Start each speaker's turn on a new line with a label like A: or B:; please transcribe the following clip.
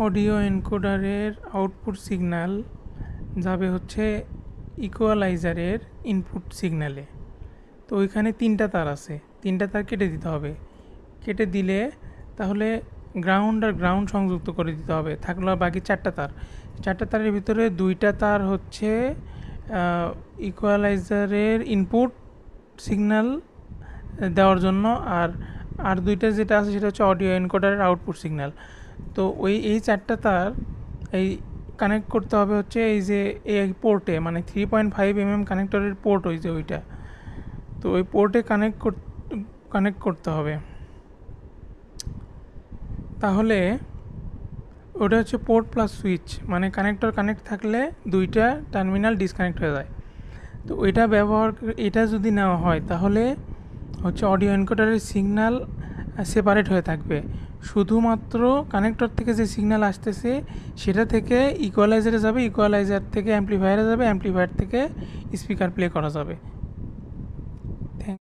A: Audio এনকোডারের output signal যাবে হচ্ছে ইকুয়ালাইজারের input সিগন্যালে। তো ওইখানে 3টা তার আছে, 3টা তার কেটে দিতে হবে। কেটে দিলে তাহলে গ্রাউন্ড আর গ্রাউন্ড সংযুক্ত করে দিতে হবে, থাকলো বাকি 4টা তার। 4টা তারের ভিতরে 2টা তার হচ্ছে ইকুয়ালাইজারের ইনপুট সিগন্যাল দেওয়ার জন্য, আর 2টা যেটা আছে সেটা হচ্ছে অডিও এনকোডারের আউটপুট সিগন্যাল। তো এই 4টা তার এই কানেক্ট করতে হবে হচ্ছে এই যে এই পোর্টে, মানে 3.5 mm কানেক্টরের পোর্ট ওই যে ওইটা। তো ওই পোর্টে কানেক্ট করতে হবে। তাহলে ওটা হচ্ছে পোর্ট প্লাস সুইচ, মানে কানেক্টর কানেক্ট থাকলে 2টা টার্মিনাল ডিসকানেক্ট হয়ে যায়। তো এটা যদি নেওয়া হয় তাহলে হচ্ছে অডিও এনকোডারের সিগন্যাল সেপারেট হয়ে থাকবে। শুধুমাত্র কানেক্টর থেকে যে সিগন্যাল আসতেছে সেটা থেকে ইকুয়ালাইজারে যাবে, ইকুয়ালাইজার থেকে অ্যাম্প্লিফায়ারে যাবে, অ্যাম্প্লিফায়ার থেকে স্পিকার প্লে করা যাবে।